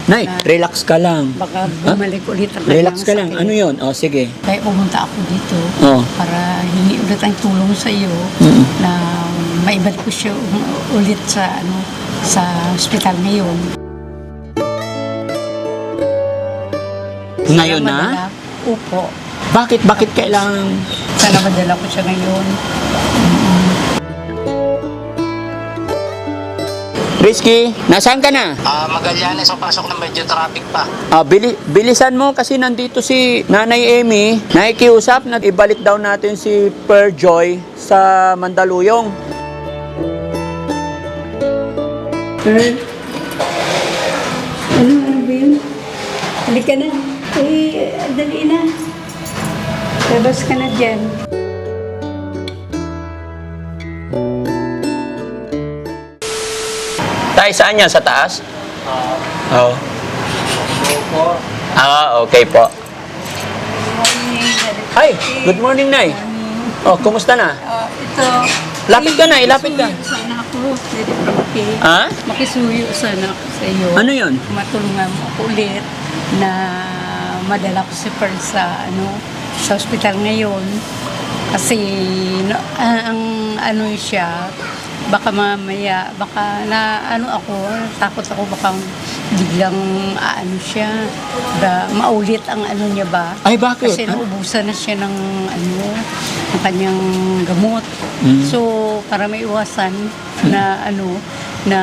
Nay, relax ka lang. Baka bumalik ulit ang Relax ka lang. sakit. Ano yun? O, sige. Kaya pumunta ako dito Oh. para hingi ulit ang tulong sa iyo na maibalik ko siya ulit sa ospital ngayon. Ngayon Sana na? madala- Opo. Bakit? Bakit kailangan? Sana madala ko siya ngayon. Risky, nasaan ka na? Magallanes ang pasok ng medyo traffic pa. Bilisan mo kasi nandito si Nanay Amy. Nakikiusap na ibalik daw natin si Perjoy sa Mandaluyong. Ano ba yun? Halika na. Dali na. Labas ka na dyan. Tay, saan yan? Sa taas? Oo. Opo. Okay po. Hi, good morning, Nay. Oh, kumusta na? Ito. Lapit ka na, ilapit ka. Makisuyo sana ako. Okay. Ha? Makisuyo sana ako sa iyo. Ano yun? Matulungan mo ako ulit na madala ko si Pearl sa ospital ngayon. Kasi ang siya, baka mamaya, baka takot ako baka biglang siya, maulit ang niya ba? Ay, bakit? Kasi naubusan na siya ng ng kanyang gamot. So, para may iwasan na na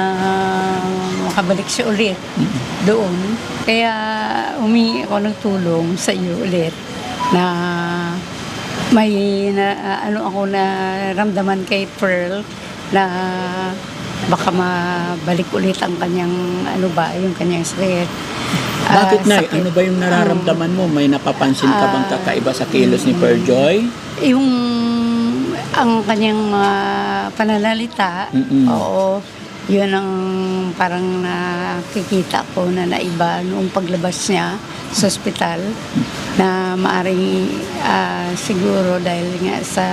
makabalik siya ulit doon. Kaya humingi ako ng tulong sa iyo ulit na may ako na ramdaman kay Pearl na baka mabalik ulit ang kanyang yung kanyang sakit. Bakit, Nay? Sakit. Ano ba yung nararamdaman mo? May napapansin ka bang kakaiba sa kilos ni Perjoy? Yung ang kanyang pananalita, oo, yun ang parang nakikita ko na naiba noong paglabas niya sa ospital na maaring siguro dahil nga sa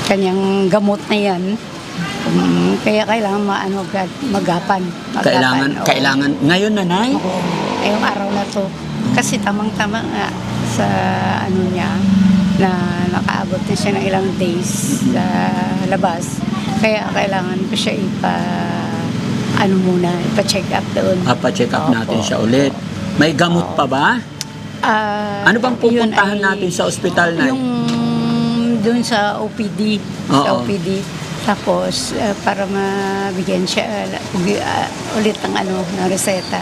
kanyang gamot na yan. Kaya kailangan magapan. Kailangan. Ngayon na, Nay? Oo, ngayong araw na to. Kasi tamang-tama nga sa niya na nakaabot na siya ng ilang days sa labas. Kaya kailangan ko siya ipa-check up doon. Pa-check up natin Opo. siya ulit. May gamot pa ba? Ano bang Yun pupuntahan ay natin sa ospital, Nay? Yung doon sa OPD. Sa Oo. OPD. Tapos, para mabigyan siya ulit ng ng reseta.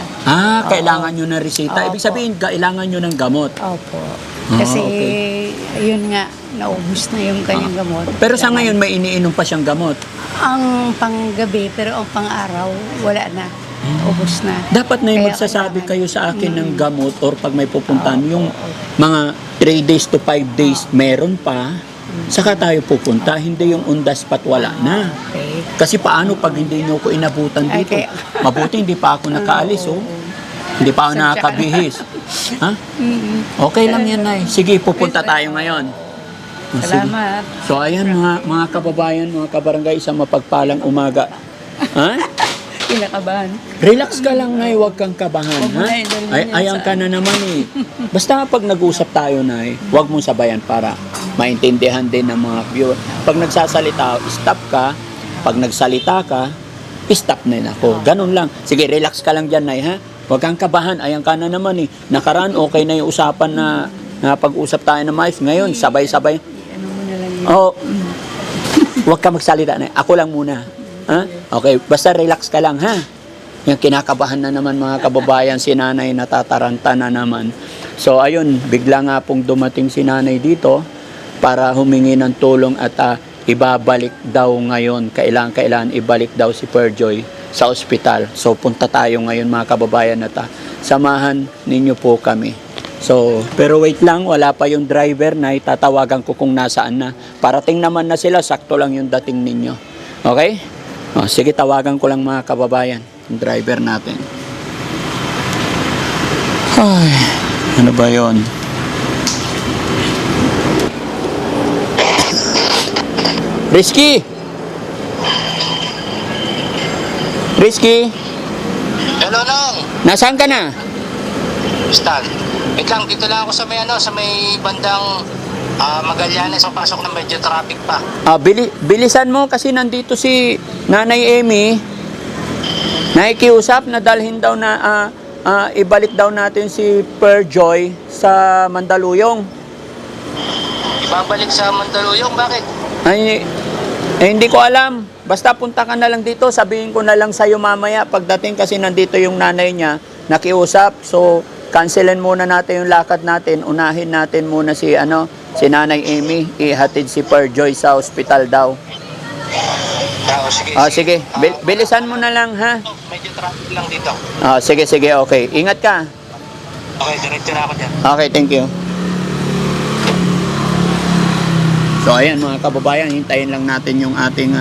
Kailangan nyo ng resita. Ibig Opo. sabihin, kailangan nyo ng gamot. Opo. Kasi, yun nga, naubos na yung kanyang gamot. Pero sa ngayon, may iniinom pa siyang gamot. Ang panggabi, pero ang pang-araw, wala na. Ubos na. Dapat na Kaya magsasabi kailangan- kayo sa akin ng gamot or pag may pupuntahan, yung mga 3 days to 5 days, meron pa, saka tayo pupunta. Hindi yung on the spot, wala na. Okay. Kasi paano pag hindi nyo ko inabutan dito? Okay. Mabuti hindi pa ako nakaalis, oh. Hindi pa ako Sadya ka nakakabihis. Ha? Okay lang yan, Nay. Sige, pupunta tayo ngayon. Oh, sige. Salamat. So ayan mga kababayan, mga kabarangay, isang mapagpalang umaga. Ha? Kinakabahan. Relax ka lang, Nay, huwag kang kabahan, Huwag mo ha? na idalhin Ay, yan ayan sa- ka na naman eh. Basta pag nag-usap tayo, Nay, huwag mong sabayan para maintindihan din ng mga viewer. Pag nagsasalita, stop ka. Pag nagsalita ka, stop na yun ako. Ganun lang. Sige, relax ka lang dyan, Nay, ha? Huwag kang kabahan. Ayan ka na naman eh. Nakaraan, okay na yung usapan na pag-usap tayo ng mais. Ngayon, sabay-sabay. Ano mo na lang yun. Oh, huwag ka magsalita na. Ako lang muna. Ha? Okay, basta relax ka lang, ha? Yung kinakabahan na naman mga kababayan, si nanay natataranta na naman. So ayun, bigla nga pong dumating si nanay dito para humingi ng tulong at ibabalik daw ngayon. Kailangan ibalik daw si Perjoy sa ospital. So punta tayo ngayon mga kababayan at samahan ninyo po kami. So, pero wait lang, wala pa yung driver na itatawagan ko kung nasaan na. Parating naman na sila, sakto lang yung dating ninyo. Okay? O, sige, tawagan ko lang mga kababayan, yung driver natin. Ay, ano ba yon? Risky! Risky! Nonong! Nasaan ka na? Stan. Wait lang, dito lang ako sa may sa may bandang Magallanes. Ang pasok ng medyo traffic pa. Bilisan mo kasi nandito si Nanay Amy. Nakikiusap na dalhin daw na ibalik daw natin si Perjoy sa Mandaluyong. Ibabalik sa Mandaluyong, bakit? Ay, hindi ko alam. Basta punta ka na lang dito. Sabihin ko na lang sa'yo mamaya. Pagdating kasi nandito yung nanay niya, nakiusap. So, cancelin muna natin yung lakad natin. Unahin natin muna si Nanay Amy. Ihatid si Perjoy sa ospital daw. Sige. Sige. Bilisan mo na lang, ha? Medyo traffic lang dito. Sige, okay. Ingat ka. Okay, diretso na ako dyan. Okay, thank you. So ayan mga kababayan, hintayin lang natin yung ating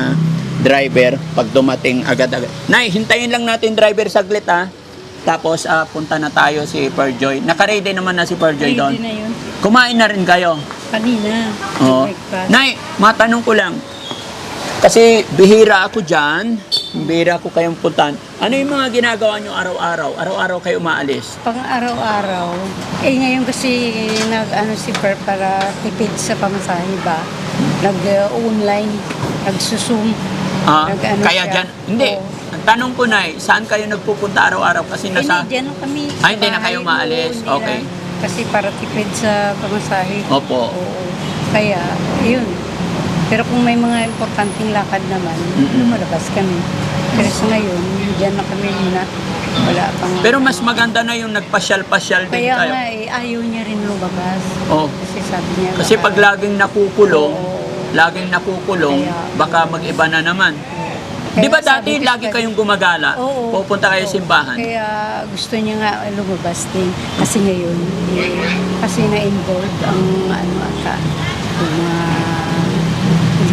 driver pag dumating agad-agad. Nay, hintayin lang natin driver saglit ha. Tapos punta na tayo si Perjoy. Naka-ready naman na si Perjoy doon. Ready na yun. Kumain na rin kayo. Kanina. Oo. Breakfast. Nay, matanong ko lang. Kasi bihira ako dyan. Bihira ko kayong puntan. Ano yung mga ginagawa nyo araw-araw? Araw-araw kayo umaalis? Pang araw-araw. Ngayon kasi si Per para tipid sa pamasahe ba? Nag-online, nagsusum. Kaya siya. dyan? Hindi. Oo. Ang tanong ko na saan kayo nagpupunta araw-araw? Kasi nasa... Hindi, dyan lang kami. Hindi na kayo maalis. Hindi na. Okay. Kasi para tipid sa pamasahe. Opo. Oo. Kaya, yun. Pero kung may mga importanteng lakad naman, lumalabas kami. Pero sa ngayon, dyan na kami muna. Wala pang... Pero mas maganda na yung nagpasyal-pasyal din Kaya tayo. nga, ayaw niya rin lumabas. Oo. Kasi sabi niya... Kasi pag laging nakukulong, Kaya- baka mag-iba na naman. Kaya Di ba sabi dati ko lagi sa- kayong gumagala? Oo. Pupunta kayo sa simbahan? Kaya gusto niya nga lumabas din. Kasi ngayon, kasi na-involved ang ata, yung mga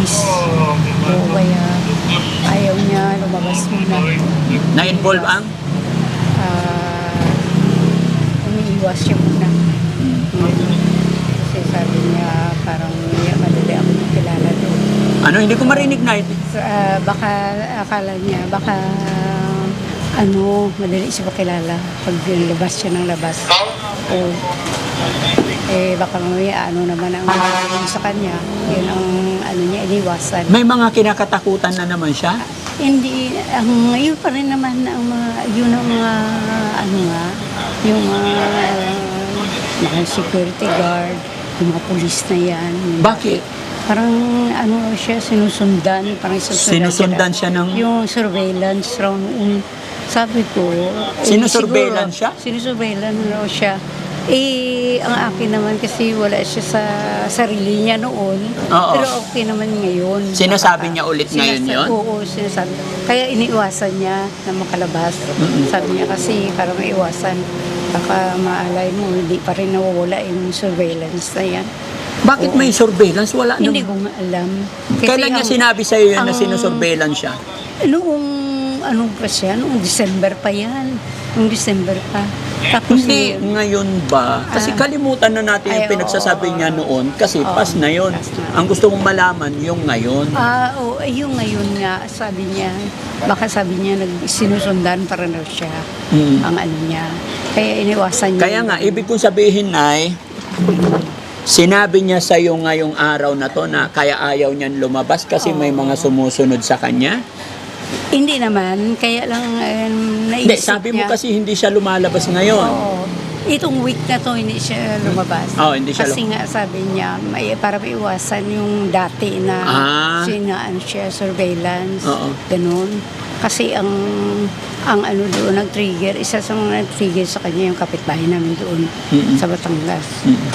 pulis. Oo, kaya ayaw niya lumabas muna. Na-involve ang? Umiiwas siya muna. Kasi sabi niya, parang madali ako makilala doon. Ano, hindi ko marinig na. Baka akala niya, baka madali siya makilala pag labas siya ng labas. O, baka mamaya naman ang gagawin sa kanya. Yun ang niya, iniwasan. May mga kinakatakutan na naman siya? Hindi, yun pa rin naman ang yun ang mga, yung mga security guard, yung mga police na yan. Bakit? Parang siya, sinusundan, parang Sinusundan siya ng... yung surveillance sabi ko, Sinusurveillance siya? Sinusurveillance raw siya. Ang akin naman kasi wala siya sa sarili niya noon. Oo. Pero okay naman ngayon. Sinasabi niya ulit ngayon yun? Oo, sinasabi. Kaya iniiwasan niya na makalabas. Sabi niya kasi para maiwasan. Baka maalay mo, hindi pa rin nawawala yung surveillance na yan. Bakit may surveillance? Wala naman. Hindi ko nga alam. Kasi Kailan niya sinabi sa'yo yun na ang- sinusurveillance siya? Noong pa siya? Noong December pa yan. Noong December pa. Tapos Hindi, ngayon ba? Kasi kalimutan na natin yung Ay, pinagsasabi oo. niya noon kasi Oo, pas na yun. pas na. Ang gusto kong malaman, yung ngayon. yung ngayon nga, sabi niya, baka sabi niya, sinusundan para raw siya ang niya. Kaya iniwasan niya. Kaya nga, ibig kong sabihin ay, sinabi niya sa iyo ngayong araw na to na kaya ayaw niyan lumabas kasi may mga sumusunod sa kanya? Hindi naman, kaya lang naisip Hindi, sabi mo niya. kasi hindi siya lumalabas ngayon. Oo. Itong week na to, hindi siya lumabas. Oo, hindi siya Kasi nga sabi niya, para maiwasan yung dati na siya, surveillance, Oo. ganun. Kasi ang doon, nag-trigger, isa sa mga nag-trigger sa kanya yung kapitbahay namin doon sa Batangas.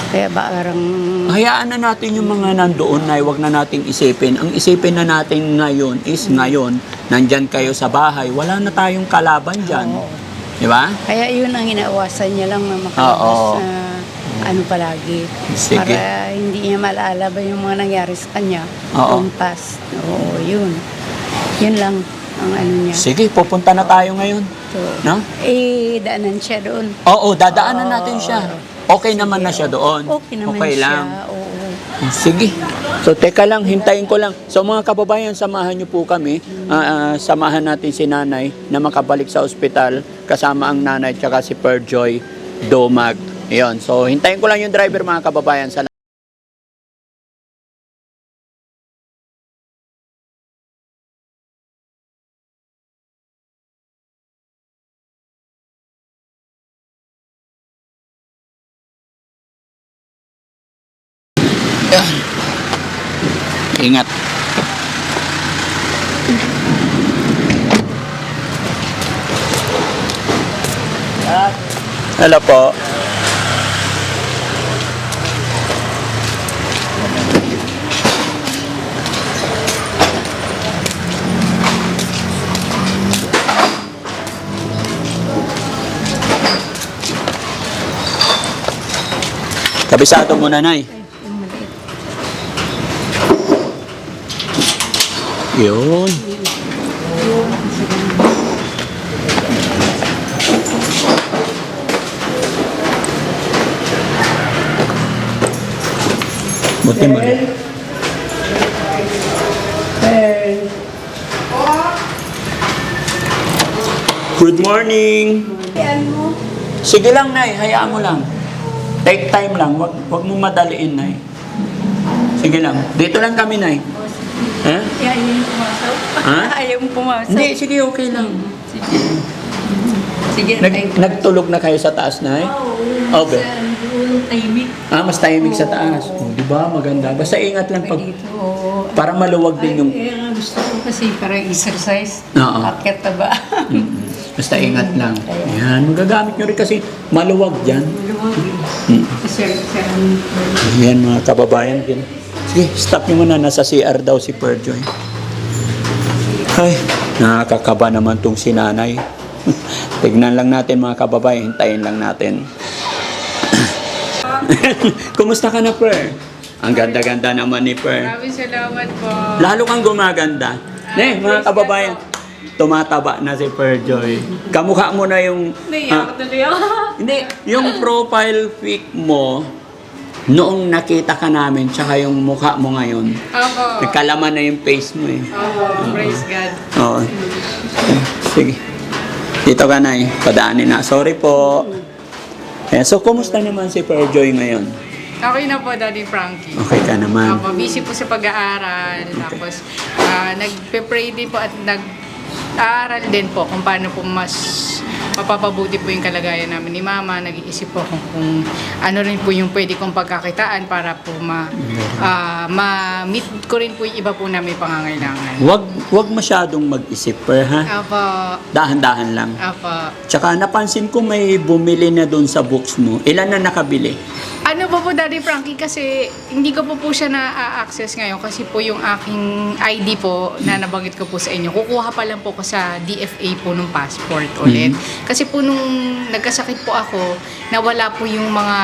Kaya parang... Hayaan na natin yung mga nandoon na huwag na nating isipin. Ang isipin na natin ngayon is ngayon, nandyan kayo sa bahay, wala na tayong kalaban dyan. Oo. Di ba? Kaya yun ang inaawasan niya lang na makalabas Oo. na palagi. Sige. Para hindi niya malala ba yung mga nangyari sa kanya. Oo. Noong past. Oo, yun. Yun lang ang niya. Sige, pupunta na tayo ngayon. So, No? daanan siya doon. Oo, dadaanan natin siya. Okay Sige, naman na siya doon. Okay naman Okay siya. lang. Oo. Sige. So, teka lang, hintayin ko lang. So, mga kababayan, samahan niyo po kami. Samahan natin si nanay na makabalik sa ospital kasama ang nanay tsaka si Perjoy Domag. Ayun. So, hintayin ko lang yung driver, mga kababayan. Ingat. Hello po. Kabisado mo, nanay. Yun. Buti mo rin. Good morning. Sige lang, Nay. Hayaan mo lang. Take time lang. Wag mo madaliin, Nay. Sige lang. Dito lang kami, Nay. Ha? Ayaw mo pumasok? Ha? Ayaw mo pumasok? Hindi, sige, okay lang. Sige. Sige, Nagtulog na kayo sa taas, Nay? Oo. Okay. Tahimik. Mas tahimik sa taas. Oh, di ba? Maganda. Basta ingat lang pag Dito, oo. para maluwag din yung Ang gusto ko kasi parang exercise. Oo. Akyat na ba? basta ingat lang. Yan, magagamit nyo rin kasi maluwag dyan. Kasi Yan mga kababayan. Yan. Sige, stop nyo muna. Nasa CR daw si Perjoy. Ay, nakakakaba naman tong si nanay. Tignan lang natin mga kababayan. Hintayin lang natin. Kumusta ka na, Per? Ang ganda-ganda naman ni Per. Maraming salamat po. Lalo kang gumaganda. Mga kababayan, tumataba na si Perjoy. Kamukha mo na yung... Naiyak tuloy ako. Hindi, yung profile pic mo, noong nakita ka namin, tsaka yung mukha mo ngayon, Opo. nagkalaman na yung face mo eh. Opo. Praise God. Oo. Sige. Dito ka na eh. Padaanin na. Sorry po. So, kumusta naman si Perjoy ngayon? Okay na po, Daddy Frankie. Okay ka naman. Opo, busy po sa pag-aaral. Tapos, nagpe-pray din po at nag-aaral din po kung paano po mas mapapabuti po yung kalagayan namin ni Mama. Nag-iisip po kung ano rin po yung pwede kong pagkakitaan para po ma-meet ko rin po yung iba po namin pangangailangan. Wag masyadong mag-isip, Per, ha? Opo. Dahan-dahan lang. Opo. Tsaka napansin ko may bumili na doon sa books mo. Ilan na nakabili? Ano po Daddy Frankie, kasi hindi ko po siya na-access ngayon kasi po yung aking ID po na nabanggit ko po sa inyo. Kukuha pa lang po ko sa DFA po nung passport ulit. Kasi po nung nagkasakit po ako, nawala po yung mga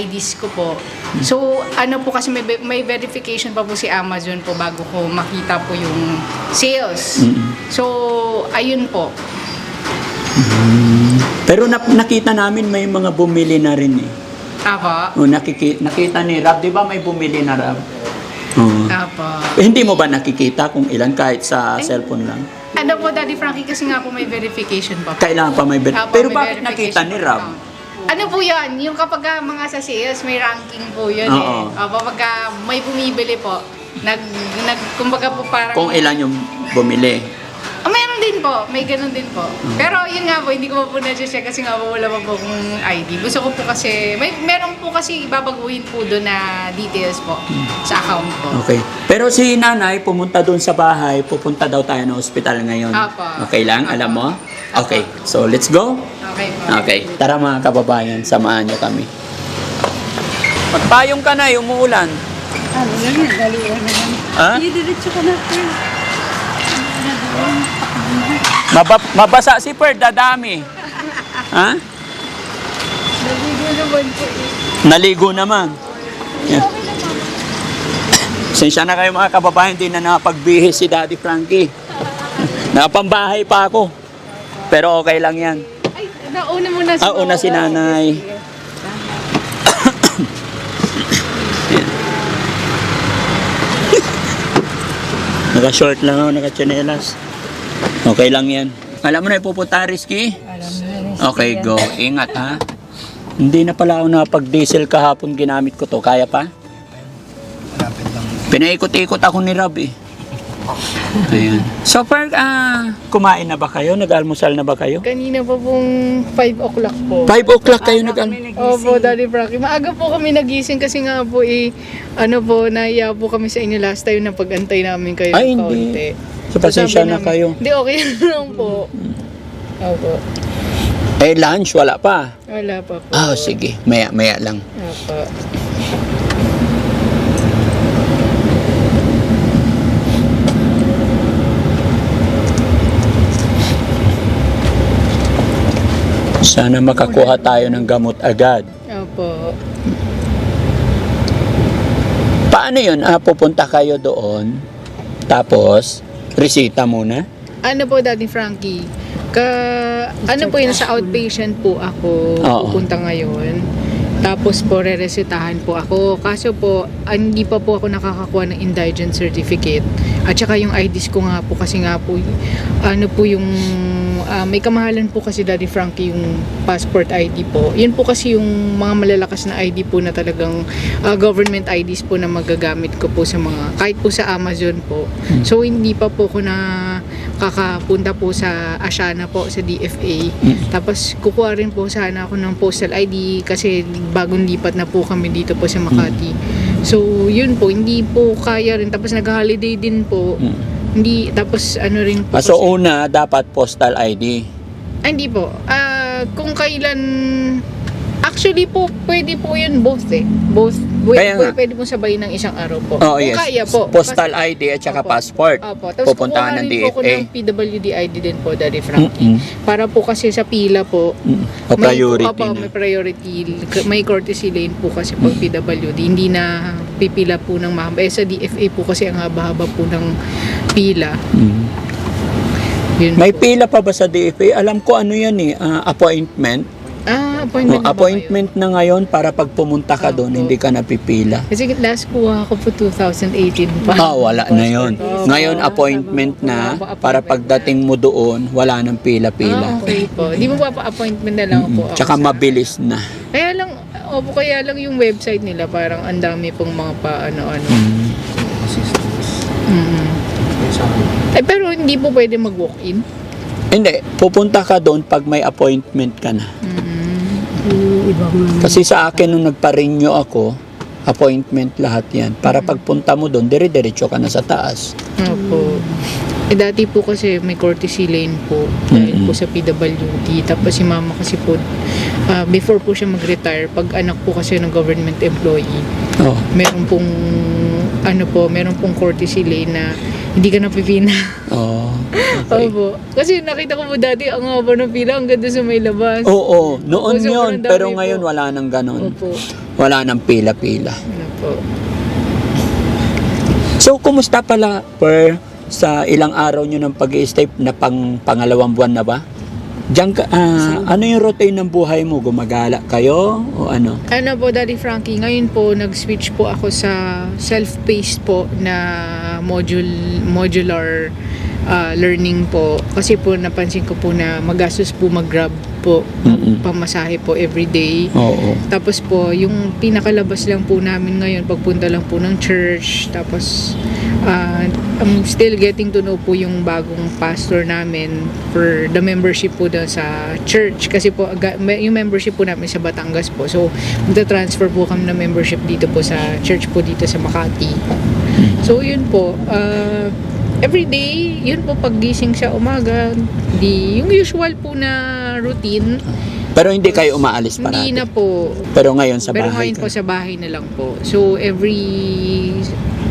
IDs ko po. So ano po kasi may verification pa po si Amazon po bago ko makita po yung sales. So ayun po. Pero nakita namin may mga bumili na rin eh. Apo. Nakita ni Rab, di ba may bumili na Rab? Oo. Apo. Hindi mo ba nakikita kung ilan kahit sa cellphone lang? Ano po Daddy Frankie, kasi nga po may verification pa po. Kailangan pa may Apo, Pero may bakit nakita verification ni po Rab? account. Ano po yan? Yung kapag mga sa sales, may ranking po yun Oo. eh. Pagka may bumibili po, kumbaga po parang... Kung ilan yung bumili. Meron din po, may ganun din po. Pero yun nga po, hindi ko pa po na-check kasi nga po wala pa po kung ID. Gusto ko po kasi, meron po kasi babaguhin po doon na details po sa account po. Okay. Pero si nanay pumunta doon sa bahay, pupunta daw tayo ng ospital ngayon. Apo. Okay lang? Alam mo? Okay. So, let's go? Okay po. Okay. Tara mga kababayan, samahan niyo kami. Magpayong ka na, umuulan. Ano na yan? Dalihan na yan. Ha? Diretso ka na, sir. Mabasa si Per, dadami. Ha? Naligo naman po eh. Naligo naman. Yeah. Sensya na kayo mga kababayan, hindi na nakapagbihis si Daddy Frankie. Napambahay pa ako. Pero okay lang yan. Ay, nauna muna si Una si nanay. Naka-short lang ako, naka-chanelas. Okay lang yan. Alam mo na ipupunta, Rizky? Okay, go. Ingat, ha? Hindi na pala ako nakapag-diesel kahapon, ginamit ko to. Kaya pa? Pinaikot-ikot ako ni Rob, eh. Ayan. So, kumain na ba kayo? Nag-almusal na ba kayo? Kanina pa pong 5 o'clock po. 5 o'clock kayo nag-almusal? Opo, Daddy Frankie. Maaga po kami nagising kasi nga po nahiya po kami sa inyo last time na pag-antay namin kayo Ay, ng hindi. kaunti. So, pasensya sabi na namin, kayo. Hindi, okay lang po. Opo. Eh, lunch, wala pa. Wala pa po. Ah, sige. Maya lang. Opo. Sana makakuha tayo ng gamot agad. Opo. Paano yun? Pupunta kayo doon, tapos, resita muna? Ano po, Daddy Frankie? Ano po yun, sa outpatient po ako Oo. pupunta ngayon. Tapos po, re-resetahan po ako. Kaso po, hindi pa po ako nakakakuha ng indigent certificate. At saka yung IDs ko nga po, kasi nga po, may kamahalan po kasi, Daddy Frankie, yung passport ID po. Yun po kasi yung mga malalakas na ID po na talagang government IDs po na magagamit ko po sa mga, kahit po sa Amazon po. So, hindi pa po ako na kakapunta po sa Asiana po, sa DFA. Tapos, kukuha rin po sana ako ng postal ID kasi bagong lipat na po kami dito po sa Makati. So, yun po, hindi po kaya rin. Tapos, nag-holiday din po. Hindi, tapos ano rin po. So, una, dapat postal ID. Hindi po. Kung kailan, actually po, pwede po yun both eh. Both. Kaya nga. Pwede po sabay ng isang araw po. Oh, Kung yes. kaya po. Postal ID at saka Opo. passport. Opo. Tapos Pupuntahan ng kukuha rin po ako DFA. ng PWD ID din po, Daddy Frankie. Para po kasi sa pila po, O priority Opo, na. may priority. May courtesy lane po kasi pag PWD. Hindi na pipila po ng mahaba. Sa DFA po kasi ang haba-haba po ng pila. Yun May po. pila pa ba sa DFA? Alam ko ano yan eh, appointment. Appointment na ba Appointment na ngayon para pag pumunta ka doon, Opo. hindi ka napipila. kayo? Kasi last kuha ko po 2018 pa. Wala na yon. Opo. Ngayon, appointment na para pagdating mo doon, wala nang pila-pila. Okay po. Di mo pa-appointment na lang po ako. Tsaka sa- mabilis na. kaya lang yung website nila parang ang dami pong mga ano-ano. Pero hindi po pwede mag-walk-in. Hindi, pupunta ka doon pag may appointment ka na. Kasi sa akin nung nagpa-renew ako, appointment lahat yan. Para pagpunta mo doon, dire-diretso ka na sa taas. Opo. Dati po kasi may courtesy lane po dahil po sa PWD. Tapos si mama kasi po, before po siya mag-retire, pag anak po kasi ng government employee, Oh. meron pong meron pong courtesy lane na hindi ka napipina. Oh. Okay. Opo. Kasi nakita ko po dati ang haba ng pila, ang ganda sa may labas. Oo, noon Opo, yun. sobrang dami Pero po. ngayon wala nang ganon. Opo. Wala nang pila-pila. Ano po. So, kumusta pala sa ilang araw nyo ng pag-i-stay na pangalawang buwan na ba? Diyan ka, ano yung routine ng buhay mo? Gumagala kayo o ano? Ano po, Daddy Frankie, ngayon po nag-switch po ako sa self-paced po na modular learning po. Kasi po napansin ko po na magastos po mag-grab po, pamasahe po everyday. Oo. Tapos po, yung pinakalabas lang po namin ngayon, pagpunta lang po ng church. Tapos, I'm still getting to know po yung bagong pastor namin for the membership po doon sa church. Kasi po, yung membership po namin sa Batangas po. So, magta-transfer po kami ng membership dito po sa church po dito sa Makati. So, yun po. Everyday, yun po paggising sa umaga, yung usual po na routine. Pero hindi kayo umaalis parati? Hindi na po. Pero ngayon sa Pero bahay ngayon ka? po sa bahay na lang po. So every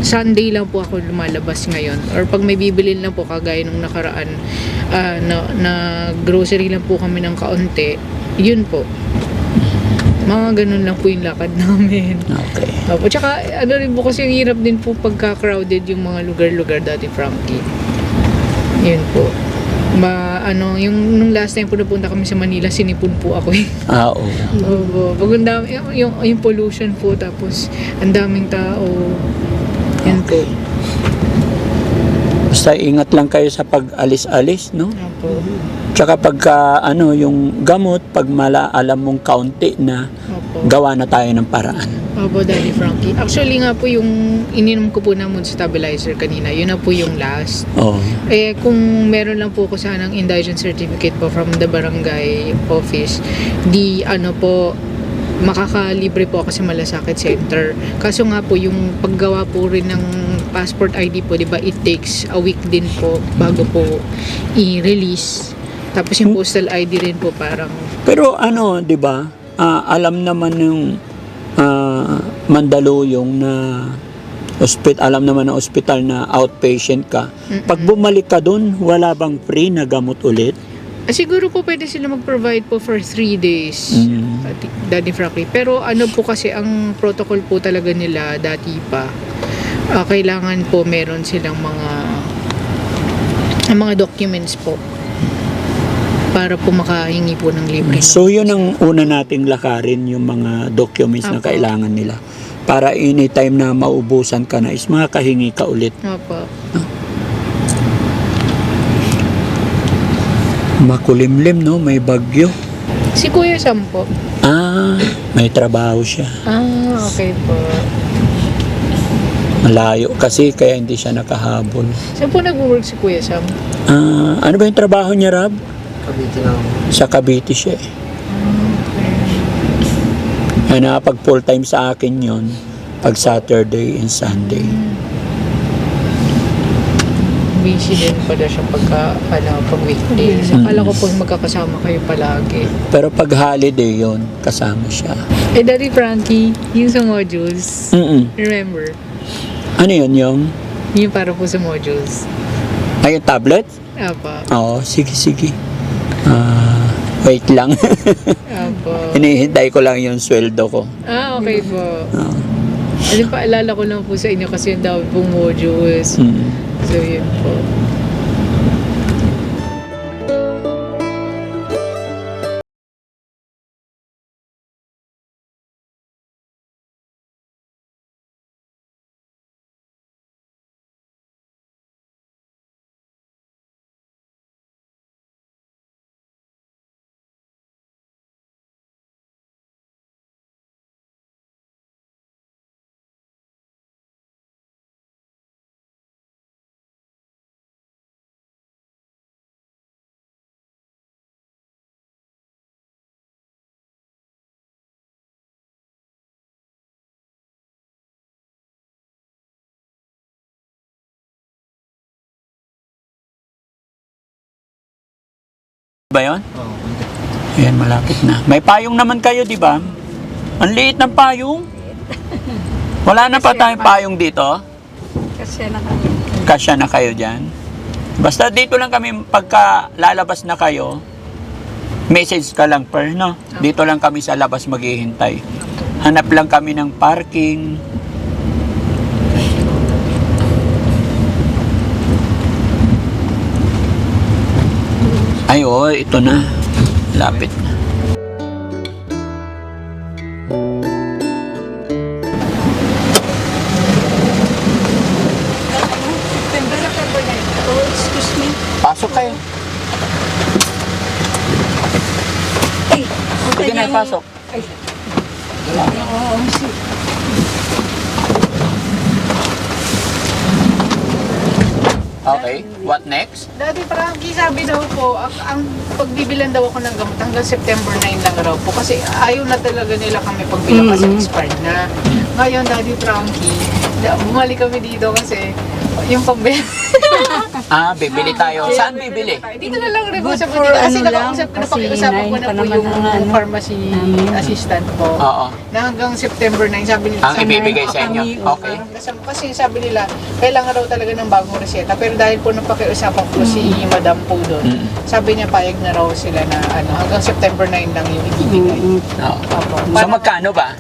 Sunday lang po ako lumalabas ngayon. Or pag may bibilin lang po kagaya nung nakaraan na grocery lang po kami ng kaunti. Yun po. Mga ganun lang po yung lakad namin. Okay. Opo. Tsaka ano rin po kasi yung hirap din po pagka-crowded yung mga lugar-lugar dati, Frankie. Yun po. Yung nung last time po napunta kami sa Manila, sinipon po ako eh. Oo. Opo. Pag ang dami, yung pollution po, tapos ang daming tao. Yan po. Basta ingat lang kayo sa pag-alis-alis, no? Opo. Tsaka pagka yung gamot, pag alam mong kaunti na, Opo. gawa na tayo ng paraan. Opo, Daddy Frankie. Actually nga po yung ininom ko po na mood stabilizer kanina, yun na po yung last. Oh. Eh, kung meron lang po ko sanang indigent certificate po from the barangay office, makakalibre po ako sa Malasakit Center. Kaso nga po, yung paggawa po rin ng passport ID po, di ba, it takes a week din po bago po i-release. Tapos yung postal ID rin po parang... Pero di ba, alam naman yung Mandaluyong na alam naman ng ospital na outpatient ka. Pag bumalik ka dun, wala bang free na gamot ulit? Siguro po pwede sila mag-provide po for 3 days, Daddy Frankie. Pero po kasi, ang protocol po talaga nila dati pa, kailangan po meron silang mga documents po para po makahingi po ng libre. So yun ang una nating lakarin, yung mga documents na Apo. kailangan nila. Para anytime na maubusan ka na is makakahingi ka ulit. Opo. Makulimlim, no? May bagyo. Si Kuya Sam po. May trabaho siya. Okay po. Malayo kasi kaya hindi siya nakahabol. Saan po nag-work si Kuya Sam? Ano ba yung trabaho niya, Rab? Cavite lang. Sa Cavite siya eh. Pag full time sa akin yon, pag Saturday and Sunday. Busy din pala siya pag weekdays. Akala ko po magkakasama kayo palagi. Pero pag holiday yon, kasama siya. Daddy Frankie, yung sa modules, remember? Ano yun yung? Yung para po sa modules. Yung tablet? Apa. Oo, sige. Wait lang. Apa. Hinihintay ko lang yung sweldo ko. Okay po. Oo. Paalala ko lang po sa inyo kasi yung dami pong modules. So, yun po. Ba yun? Ayan, malapit na. May payong naman kayo, di ba? Ang liit ng payong. Wala na pa tayong payong dito. Kasi na kami. Kasya na kayo dyan. Basta dito lang kami, pagka lalabas na kayo, message ka lang per, no? Dito lang kami sa labas maghihintay. Hanap lang kami ng parking. Ay, ito na. Lapit na. Excuse me. Pasok kayo. Sige na, pasok. Okay, what next? Daddy Frankie, sabi daw po, ang pagbibilan daw ako ng gamot hanggang September 9 lang raw po. Kasi ayaw na talaga nila kami pagbilang kasi expired na. Ngayon, Daddy Frankie, bumalik kami dito kasi yung pambili. Bibili tayo. Saan bibili? Dito na lang rin po Good sa for Manila. Kasi ano lang, napakiusapan ko kasi na po 9 yung pa naman ang pharmacy assistant po. Oo. Na hanggang September 9, sabi nila. Ang ibibigay sa inyo. Okay. Kasi sabi nila, kailangan raw talaga ng bagong reseta. Pero dahil po napakiusapan ko si Madam po doon, sabi niya payag na raw sila na hanggang September 9 lang yung ibibigay. Oo. Opo. So magkano ba?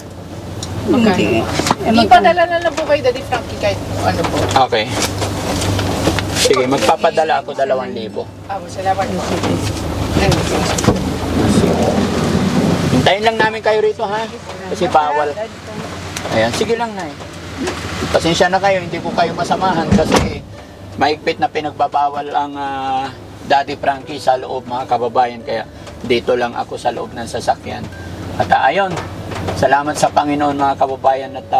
Magkano? Ipadala na lang po kay Daddy Frankie kahit ano po. Okay. Sige, magpapadala ako 2,000. Salamat po. Hintayin lang namin kayo rito, ha? Kasi bawal. Ayan, sige lang, Nay. Pasensya na kayo, hindi ko kayo masamahan kasi mahigpit na pinagbabawal ang Daddy Frankie sa loob, mga kababayan, kaya dito lang ako sa loob ng sasakyan. At ayun, salamat sa Panginoon, mga kababayan, at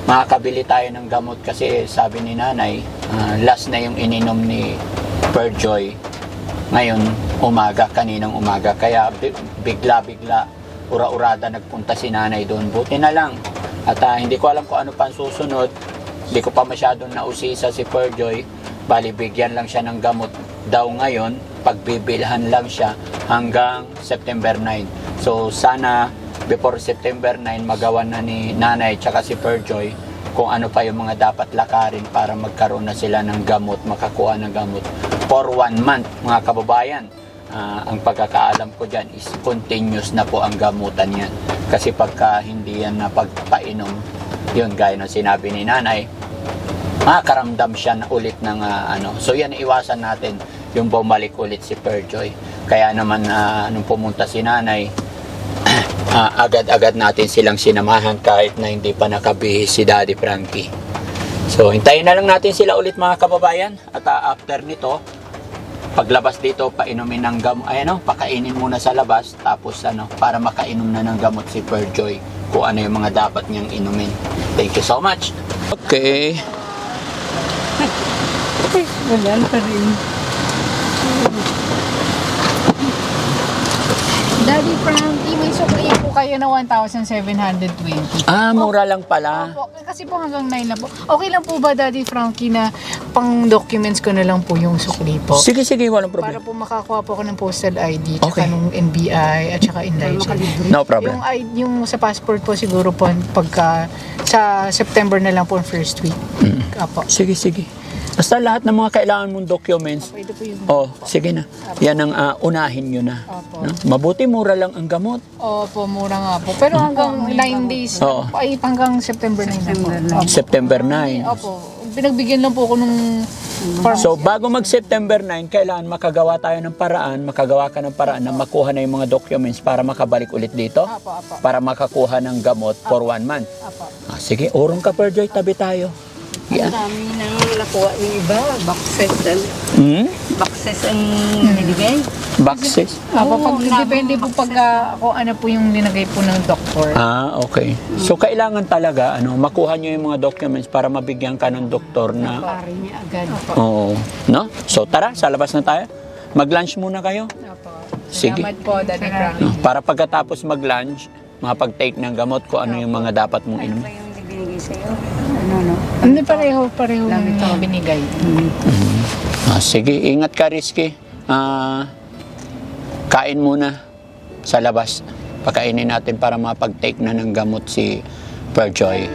makakabili tayo ng gamot kasi sabi ni nanay, last na yung ininom ni Perjoy ngayon umaga, kaninang umaga, kaya bigla-bigla, ura-urada nagpunta si nanay doon. Buti na lang at hindi ko alam kung ano pa ang susunod, hindi ko pa masyadong nausisa si Perjoy, bali bigyan lang siya ng gamot daw ngayon, pagbibilhan lang siya hanggang September 9. So sana before September 9 magawa na ni nanay tsaka si Perjoy kung ano pa yung mga dapat lakarin para magkaroon na sila ng gamot, makakuha ng gamot for 1 month, mga kababayan. Ang pagkakaalam ko dyan is continuous na po ang gamutan yan, kasi pagka hindi yan na pagpainom, yun gaya ng sinabi ni nanay, makakaramdam siya na ulit ng so yan, iwasan natin yung bumalik ulit si Perjoy. Kaya naman nung pumunta si nanay, agad-agad natin silang sinamahan kahit na hindi pa nakabihis si Daddy Frankie. So hintayin na lang natin sila ulit, mga kababayan, at after nito, paglabas dito, painumin ng gamot, pakainin muna sa labas, tapos para makainom na ng gamot si Perjoy kung ano yung mga dapat niyang inumin. Thank you so much. Okay. Wala pa rin. Daddy Frankie, may sukli po kayo na 1,720. Mura lang pala. Opo, kasi po hanggang 9 na po. Okay lang po ba, Daddy Frankie, na pang documents ko na lang po yung sukli po? Sige, walang Para problem. po makakuha po ako ng postal ID, Okay. tsaka nung NBI, at saka Indigent. No problem. Yung sa passport po siguro po, pagka sa September na lang po, first week. Apo. Sige. Basta lahat ng mga kailangan mong documents, Ito po yung... sige na. Yan ang unahin nyo na. Opo. No? Mabuti mura lang ang gamot. Opo, mura nga po. Pero hanggang 9 days, Oo. ay hanggang September 9 na po. Opo. September 9. Opo. Pinagbigyan lang po ako nung So bago mag September 9, kailangan makagawa tayo ng paraan, makagawa ka ng paraan na makuha na yung mga documents para makabalik ulit dito, Apo. para makakuha ng gamot for 1 month. Apo. Sige, urong ka, Perjoy, tabi tayo. Yeah. Ang dami nang nakuha ng iba. Boxes ang nilibigay. Boxes. Apo, Oo, depende po pag kung ano po yung linagay po ng doktor. Okay. So kailangan talaga makuha nyo yung mga documents para mabigyan ka ng doktor na Pare niya agad. Oo. No? So tara, sa labas na tayo. Mag-lunch muna kayo. Apo. Sige. Salamat po, Daddy Frankie. No? Para pagkatapos mag-lunch, makapag-take ng gamot kung ano yung mga dapat mong Ano inom. pa yung binigay sa'yo? No? Hindi, pareho Lang ito. binigay. Sige, ingat ka, Rizky. Kain muna sa labas. Pakainin natin para mapag-take na ng gamot si Perjoy.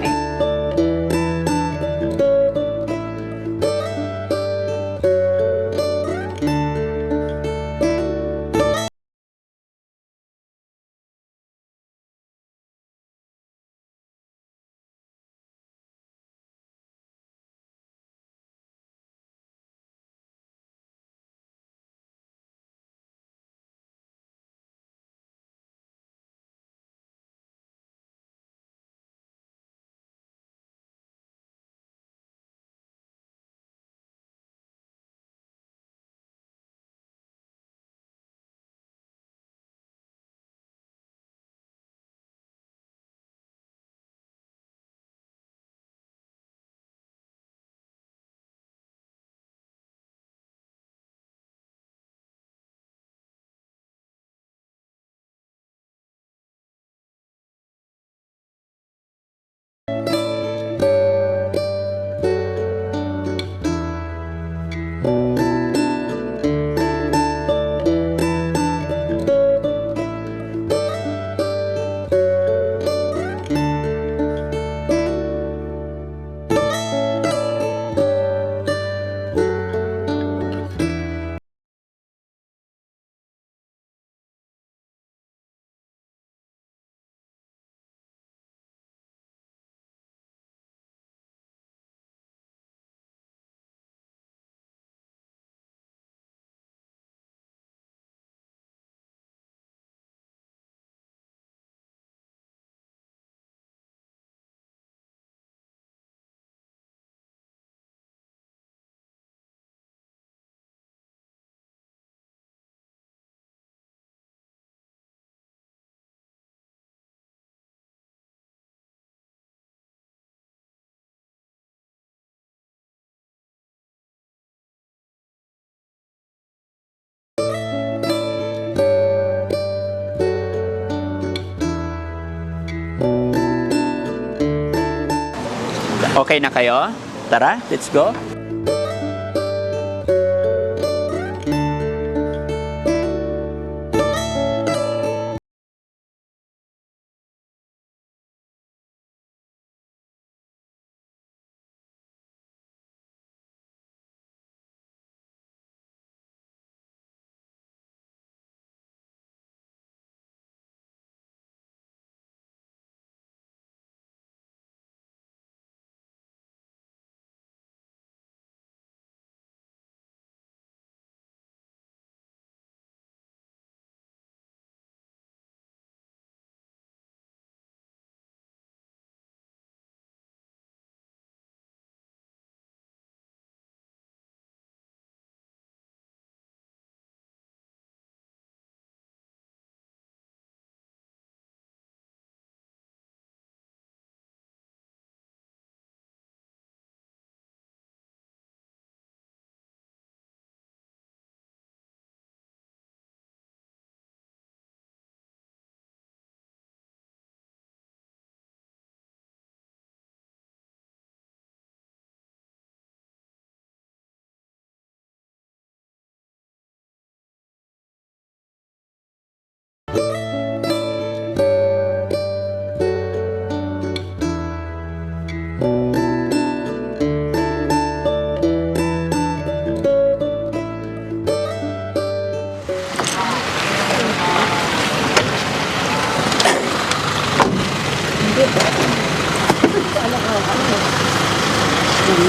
Okay na kayo? Tara, let's go.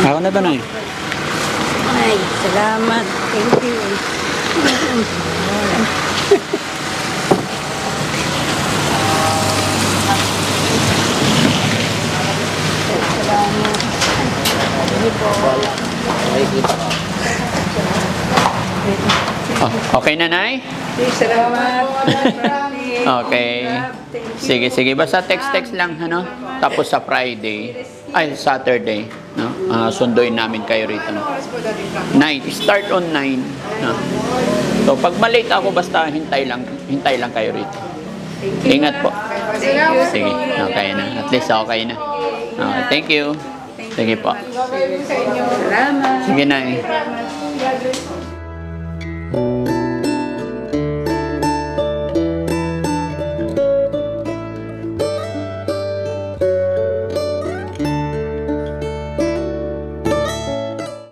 Ako na to, Nay. Ay, salamat. Thank you. Oh, okay na, Nay? Salamat. Okay. Sige, sige. Basta text-text lang, ano? Tapos sa Friday, ay, Saturday, no? Sunduin namin kayo rito, no? 9. Start on 9, no? So, pag malate ako, basta hintay lang kayo rito. Ingat po. Sige, okay na. At least okay na. Okay, thank you. Sige po. Salamat. Sige, Nay.